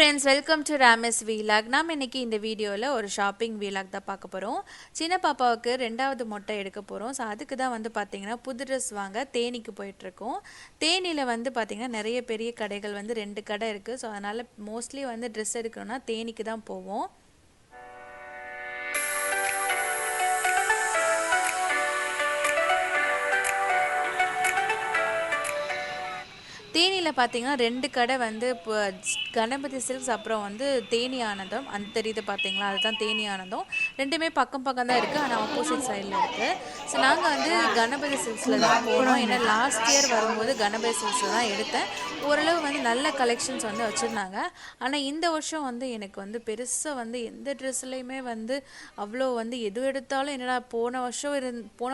friends, welcome to Ramy's vlog. நாம இன்னைக்கு இந்த வீடியோல ஒரு ஷாப்பிங் vlog தான் பார்க்க போறோம். சின்ன பாப்பாவுக்கு ரெண்டாவது மொட்டை எடுக்க போறோம். சோ அதுக்கு தான் வந்து பாத்தீங்கன்னா புது Dress வாங்க தேனிக்கு போயிட்டு இருக்கோம். தேனில வந்து பாத்தீங்கன்னா நிறைய பெரிய கடைகள் வந்து 2 கடை இருக்கு. சோ அதனால மோஸ்ட்லி வந்து Dress எடுக்கணும்னா தேனிக்கு தான் போவோம். தேனியில் பார்த்தீங்கன்னா 2 கடை வந்து இப்போ கணபதி சில்க்ஸ் அப்புறம் வந்து தேனி ஆனந்தம் அந்த தெரியுது பார்த்தீங்களா, அதுதான் தேனி ஆனந்தம். ரெண்டுமே பக்கம் பக்கம் தான் இருக்குது, ஆனால் ஆப்போசிட் சைடில் இருக்குது. ஸோ நாங்கள் வந்து கணபதி சில்க்ஸில் தான் போனோம். ஏன்னா லாஸ்ட் இயர் வரும்போது கணபதி சில்க்ஸில் தான் எடுத்தேன். ஓரளவு வந்து நல்ல கலெக்ஷன்ஸ் வந்து வச்சுருந்தாங்க. ஆனால் இந்த வருஷம் வந்து எனக்கு வந்து பெருசாக வந்து எந்த ட்ரெஸ்லையுமே வந்து அவ்வளோ வந்து எது எடுத்தாலும் என்னடா போன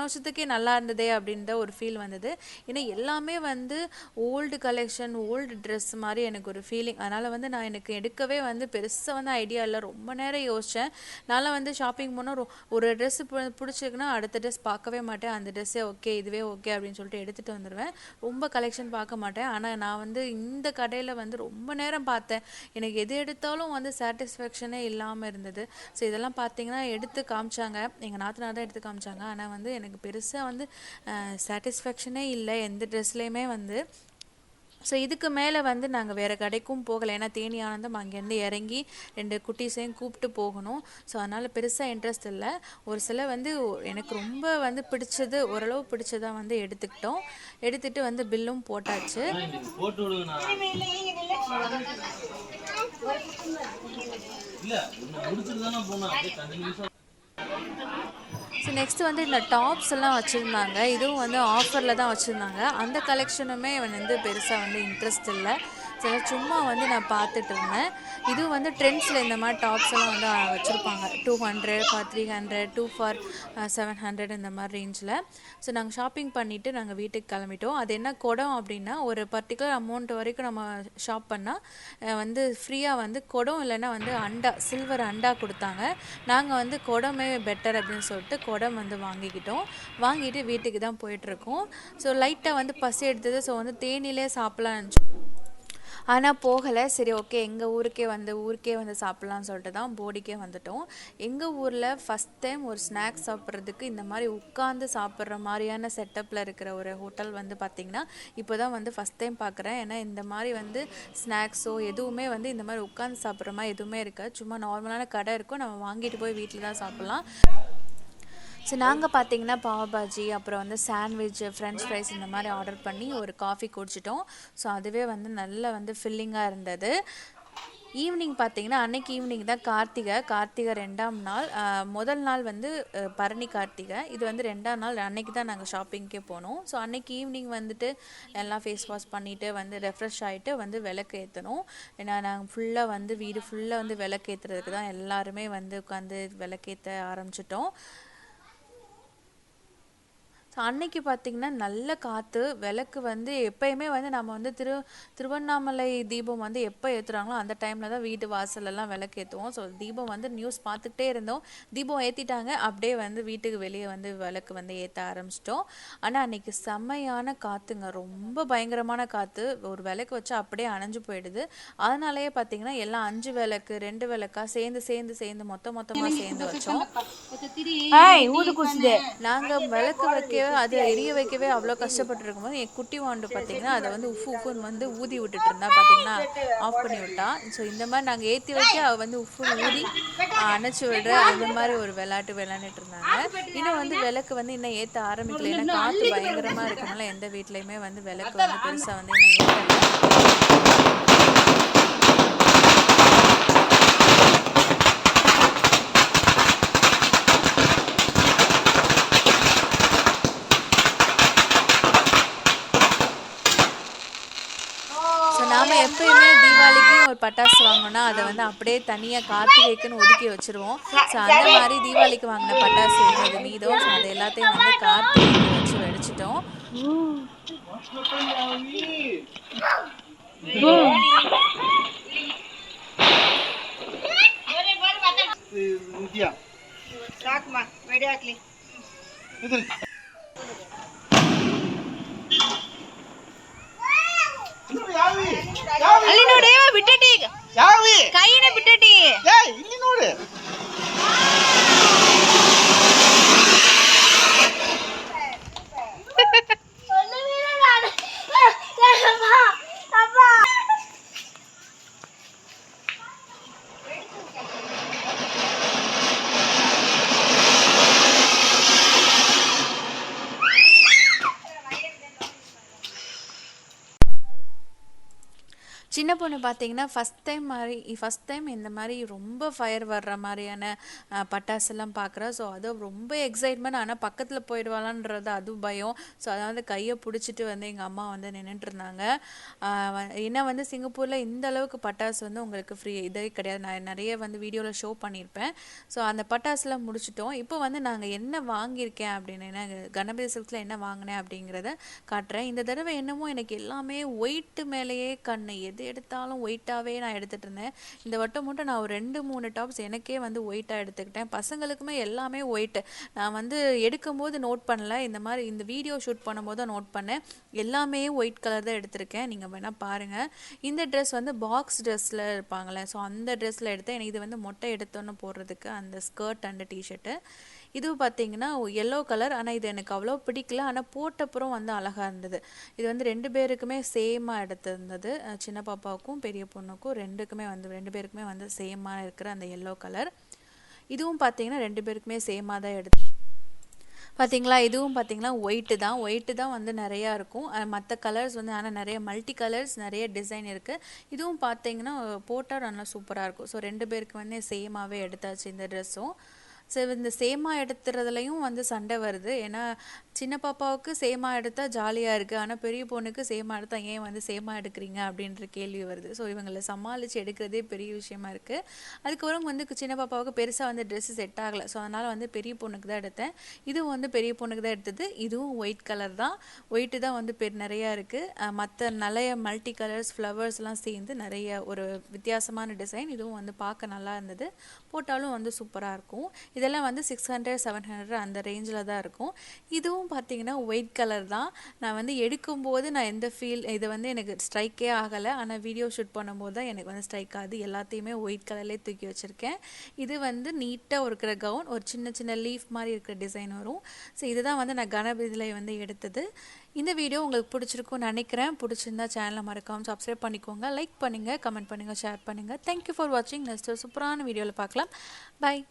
வருஷத்துக்கே நல்லா இருந்ததே அப்படின்ற ஒரு ஃபீல் வந்தது. ஏன்னா எல்லாமே வந்து ஓல்டு கலெக்ஷன், ஓல்டு ட்ரெஸ் மாதிரி எனக்கு ஒரு ஃபீலிங். அதனால் வந்து நான் எனக்கு எடுக்கவே வந்து பெருசாக வந்து ஐடியா இல்லை. ரொம்ப நேரம் யோசித்தேன். நான் வந்து ஷாப்பிங் போனால் ஒரு ட்ரெஸ்ஸு பிடிச்சிருக்குன்னா அடுத்த ட்ரெஸ் பார்க்கவே மாட்டேன். அந்த ட்ரெஸ்ஸே ஓகே, இதுவே ஓகே அப்படின்னு சொல்லிட்டு எடுத்துகிட்டு வந்துடுவேன். ரொம்ப கலெக்ஷன் பார்க்க மாட்டேன். ஆனால் நான் வந்து இந்த கடையில் வந்து ரொம்ப நேரம் பார்த்தேன். எனக்கு எது எடுத்தாலும் வந்து சாட்டிஸ்ஃபேக்ஷனே இல்லாமல் இருந்தது. ஸோ இதெல்லாம் பார்த்தீங்கன்னா எடுத்து காமிச்சாங்க, எங்கள் நாத்தனார் தான் எடுத்து காமிச்சாங்க. ஆனால் வந்து எனக்கு பெருசாக வந்து சாட்டிஸ்ஃபேக்ஷனே இல்லை எந்த ட்ரெஸ்லேயுமே வந்து. ஸோ இதுக்கு மேலே வந்து நாங்கள் வேறு கடைக்கும் போகலை. ஏன்னா தேனி ஆனந்தம் அங்கேருந்து இறங்கி 2 குட்டீஸையும் கூப்பிட்டு போகணும். ஸோ அதனால் பெருசாக இன்ட்ரெஸ்ட் இல்லை. ஒரு சில வந்து எனக்கு ரொம்ப வந்து பிடிச்சது, ஓரளவு பிடிச்சதாக வந்து எடுத்துகிட்டு வந்து பில்லும் போட்டாச்சு. ஸோ நெக்ஸ்ட் வந்து இந்த டாப்ஸ் எல்லாம் வச்சுருந்தாங்க. இதுவும் வந்து ஆஃபரில் தான் வச்சுருந்தாங்க. அந்த கலெக்ஷனுமே வந்து பெருசாக வந்து இன்ட்ரெஸ்ட் இல்லை. சில சும்மா வந்து நான் பார்த்துட்டு இருந்தேன். இதுவும் வந்து ட்ரெண்ட்ஸில் இந்த மாதிரி டாப்ஸ் எல்லாம் வந்து வச்சுருப்பாங்க. 200 ஃபார் 300, 2 ஃபார் 700 இந்த மாதிரி ரேஞ்சில். ஸோ நாங்கள் ஷாப்பிங் பண்ணிவிட்டு நாங்கள் வீட்டுக்கு கிளம்பிட்டோம். அது என்ன குடம் அப்படின்னா, ஒரு பர்டிகுலர் அமௌண்ட் வரைக்கும் நம்ம ஷாப் பண்ணால் வந்து ஃப்ரீயாக வந்து குடம் இல்லைன்னா வந்து அண்டா, சில்வர் அண்டா கொடுத்தாங்க. நாங்கள் வந்து குடமே பெட்டர் அப்படின்னு சொல்லிட்டு குடம் வந்து வாங்கிட்டு வீட்டுக்கு தான் போயிட்டுருக்கோம். ஸோ லைட்டாக வந்து பசி எடுத்தது. ஸோ வந்து தேனிலே சாப்பிட்லான்னு ஆனால் போகலை. சரி ஓகே, எங்கள் ஊருக்கே வந்து சாப்பிட்லான்னு சொல்லிட்டு தான் போடிக்கே வந்துட்டோம். எங்கள் ஊரில் ஃபஸ்ட் டைம் ஒரு ஸ்நாக்ஸ் சாப்பிட்றதுக்கு இந்த மாதிரி உட்காந்து சாப்பிட்ற மாதிரியான செட்டப்பில் இருக்கிற ஒரு ஹோட்டல் வந்து பார்த்திங்கன்னா இப்போ தான் வந்து ஃபஸ்ட் டைம் பார்க்குறேன். ஏன்னா இந்த மாதிரி வந்து ஸ்நாக்ஸோ எதுவுமே வந்து இந்த மாதிரி உட்காந்து சாப்பிட்ற மாதிரி எதுவுமே இருக்காது. சும்மா நார்மலான கடை இருக்கும், நம்ம வாங்கிட்டு போய் வீட்டில் தான் சாப்பிட்லாம். ஸோ நாங்கள் பார்த்தீங்கன்னா பாவ் பாஜி, அப்புறம் வந்து சாண்ட்விச், ஃப்ரெஞ்ச் ஃப்ரைஸ் இந்த மாதிரி ஆர்டர் பண்ணி ஒரு காஃபி குடிச்சிட்டோம். ஸோ அதுவே வந்து நல்ல வந்து ஃபில்லிங்காக இருந்தது. ஈவினிங் பார்த்தீங்கன்னா அன்னைக்கு ஈவினிங் தான் கார்த்திகை 2ஆம் நாள். முதல் நாள் வந்து பரணி கார்த்திகை, இது வந்து 2ஆம் நாள். அன்னைக்கு தான் நாங்கள் ஷாப்பிங்க்கே போனோம். ஸோ அன்னைக்கு ஈவினிங் வந்துட்டு எல்லாம் ஃபேஸ் வாஷ் பண்ணிவிட்டு வந்து ரெஃப்ரெஷ் ஆகிட்டு வந்து விளக்கு ஏற்றணும். ஏன்னா நாங்கள் ஃபுல்லாக வந்து வீடு ஃபுல்லாக வந்து விளக்கு ஏற்றுறதுக்கு தான் எல்லாருமே வந்து உட்காந்து விளக்கேற்ற ஆரம்பிச்சிட்டோம். ஸோ அன்னைக்கு பார்த்திங்கன்னா நல்ல காற்று, விளக்கு வந்து எப்போயுமே வந்து நம்ம வந்து திருவண்ணாமலை தீபம் வந்து எப்போ ஏற்றுறாங்களோ அந்த டைமில் தான் வீட்டு வாசலெல்லாம் விளக்கு ஏற்றுவோம். ஸோ தீபம் வந்து நியூஸ் பார்த்துக்கிட்டே இருந்தோம். தீபம் ஏற்றிட்டாங்க, அப்படியே வந்து வீட்டுக்கு வெளியே வந்து விளக்கு வந்து ஏற்ற ஆரம்பிச்சிட்டோம். ஆனால் அன்றைக்கி செம்மையான காற்றுங்க, ரொம்ப பயங்கரமான காற்று. ஒரு விளக்கு வச்சா அப்படியே அணைஞ்சு போயிடுது. அதனாலேயே பார்த்திங்கன்னா எல்லாம் 5 விளக்கு 2 விளக்கா சேர்ந்து மொத்தமாக சேர்ந்து வச்சோம். நாங்கள் விளக்கு வைக்க அது எரிய வைக்கவே அவ்வளோ கஷ்டப்பட்டு இருக்கும்போது என் குட்டி வாண்டு பார்த்தீங்கன்னா அதை வந்து உஃப்னு வந்து ஊதி விட்டுட்டு இருந்தா, பார்த்தீங்கன்னா ஆஃப் பண்ணி விட்டா. ஸோ இந்த மாதிரி நாங்கள் ஏற்றி வைக்க அவள் வந்து உஃப்னு ஊதி அணைச்சி விடுற அந்த மாதிரி ஒரு விளையாண்டுட்டு இருந்தாங்க. இன்னும் வந்து விளக்கு வந்து இன்னும் ஏற்ற ஆரம்பிக்கல. ஏன்னா காற்று பயங்கரமாக இருக்கனால எந்த வீட்லையுமே வந்து விளக்கு வந்து பெருசாக வந்து இன்னும் ஏற்றலை. நாம் எப்பயுமே தீபாவளிக்கு ஒரு பட்டாசு வாங்கினோன்னா அதை வந்து அப்படியே தனியாக கார்த்திகைக்குன்னு ஒதுக்கி வச்சுருவோம். ஸோ அந்த மாதிரி தீபாவளிக்கு வாங்கின பட்டாசு இருந்தது மீதம். ஸோ அது எல்லாத்தையும் வந்து கார்த்திகைக்கு வச்சு வெடிச்சிட்டோம். ಅಲ್ಲಿ ನೋಡಿ ಬಿಟ್ಟಟಿ ಈಗ யாவி கையில விட்டுட்டி ஏய் இங்க நோடு சின்ன பொண்ணு பார்த்தீங்கன்னா ஃபஸ்ட் டைம் இந்த மாதிரி ரொம்ப ஃபயர் வர்ற மாதிரியான பட்டாசெல்லாம் பார்க்குறா. ஸோ அது ரொம்ப எக்ஸைட்மெண்ட். ஆனால் பக்கத்தில் போயிடுவாளான்றது அது பயம். ஸோ அதை வந்து கையை பிடிச்சிட்டு வந்து எங்கள் அம்மா வந்து நின்றுட்டு இருந்தாங்க. ஏன்னா வந்து சிங்கப்பூரில் இந்த அளவுக்கு பட்டாசு வந்து உங்களுக்கு ஃப்ரீ இதே கிடையாது. நான் நிறைய வந்து வீடியோவில் ஷோ பண்ணியிருப்பேன். ஸோ அந்த பட்டாசுலாம் முடிச்சிட்டோம். இப்போ வந்து நாங்கள் என்ன வாங்கியிருக்கேன் அப்படின்னு கணபதி சில்க்ஸில் என்ன வாங்கினேன் அப்படிங்கிறத காட்டுறேன். இந்த தடவை என்னமோ எனக்கு எல்லாமே ஒயிட்டு மேலேயே கண்ணு, எது எடுத்தாலும் ஒயிட்டாகவே நான் எடுத்துகிட்டு இருந்தேன். இந்த வட்டம் மட்டும் நான் ஒரு 2-3 டாப்ஸ் எனக்கே வந்து ஒயிட்டாக எடுத்துக்கிட்டேன். பசங்களுக்குமே எல்லாமே ஒயிட்டு. நான் வந்து எடுக்கும்போது நோட் பண்ணல, இந்த மாதிரி இந்த வீடியோ ஷூட் பண்ணும்போது தான் நோட் பண்ணேன். எல்லாமே ஒயிட் கலர் தான் எடுத்திருக்கேன். நீங்கள் வேணால் பாருங்கள். இந்த ட்ரெஸ் வந்து பாக்ஸ் ட்ரெஸ்ஸில் இருப்பாங்களே, ஸோ அந்த ட்ரெஸ்ஸில் எடுத்தேன். எனக்கு இது வந்து மொட்டை எடுத்தோன்னு போடுறதுக்கு அந்த ஸ்கர்ட் அண்ட் டிஷர்ட்டு. இது பார்த்தீங்கன்னா எல்லோ கலர். ஆனால் இது எனக்கு அவ்வளோ பிடிக்கல. ஆனால் போட்டப்புறம் வந்து அழகாக இருந்தது. இது வந்து 2 பேருக்குமே சேமாக எடுத்திருந்தது. சின்ன பாப்பாவுக்கும் பெரிய பொண்ணுக்கும் 2 பேருக்குமே வந்து சேமாக இருக்கிற அந்த எல்லோ கலர். இதுவும் பார்த்தீங்கன்னா 2 பேருக்குமே சேமாக தான் பார்த்தீங்களா. இதுவும் பார்த்தீங்கன்னா ஒயிட்டு தான் வந்து நிறையா இருக்கும். மற்ற கலர்ஸ் வந்து ஆனால் நிறைய மல்டி கலர்ஸ், நிறைய டிசைன் இருக்குது. இதுவும் பார்த்தீங்கன்னா போட்டால் நல்லா சூப்பராக இருக்கும். ஸோ 2 பேருக்கு வந்து சேமாகவே எடுத்தாச்சு இந்த ட்ரெஸ்ஸும். ஸோ இந்த சேமா எடுத்துறதுலையும் வந்து சண்டை வருது. ஏன்னா சின்ன பாப்பாவுக்கு சேமா எடுத்தால் ஜாலியாக இருக்குது. ஆனால் பெரிய பொண்ணுக்கு சேமா எடுத்தால் ஏன் வந்து சேமா எடுக்கிறீங்க அப்படின்ற கேள்வி வருது. ஸோ இவங்களை சமாளித்து எடுக்கிறதே பெரிய விஷயமா இருக்குது. அதுக்கப்புறம் வந்து சின்ன பாப்பாவுக்கு பெருசாக வந்து ட்ரெஸ்ஸு செட் ஆகலை. ஸோ அதனால் வந்து பெரிய பொண்ணுக்கு தான் எடுத்தேன். இதுவும் வந்து பெரிய பொண்ணுக்கு தான் எடுத்தது. இதுவும் ஒயிட் கலர் தான். ஒயிட்டு தான் வந்து நிறையா இருக்குது. மற்ற நிறைய மல்டி கலர்ஸ் ஃப்ளவர்ஸ்லாம் சேர்ந்து நிறைய ஒரு வித்தியாசமான டிசைன். இதுவும் வந்து பார்க்க நல்லா இருந்தது. போட்டாலும் வந்து சூப்பராக இருக்கும். இதெல்லாம் வந்து 600-700 அந்த ரேஞ்சில் தான் இருக்கும். இதுவும் பார்த்தீங்கன்னா ஒயிட் கலர் தான். நான் வந்து எடுக்கும்போது நான் எந்த இது வந்து எனக்கு ஸ்ட்ரைக்கே ஆகலை. ஆனால் வீடியோ ஷூட் பண்ணும்போது தான் எனக்கு வந்து ஸ்ட்ரைக் ஆகுது. எல்லாத்தையுமே ஒயிட் கலர்லேயே தூக்கி வச்சுருக்கேன். இது வந்து நீட்டாக இருக்கிற கவுன், ஒரு சின்ன சின்ன லீஃப் மாதிரி இருக்கிற டிசைன் வரும். ஸோ இதுதான் வந்து நான் கணபதியில் வந்து எடுத்தது. இந்த வீடியோ உங்களுக்கு பிடிச்சிருக்கும்னு நினைக்கிறேன். பிடிச்சிருந்தா சேனலை மறக்காமல் சப்ஸ்கிரைப் பண்ணிக்கோங்க, லைக் பண்ணுங்கள், கமெண்ட் பண்ணுங்கள், ஷேர் பண்ணுங்கள். தேங்க்யூ ஃபார் வாட்சிங். நெக்ஸ்ட் சூப்பரான வீடியோவில் பார்க்கலாம். பாய்.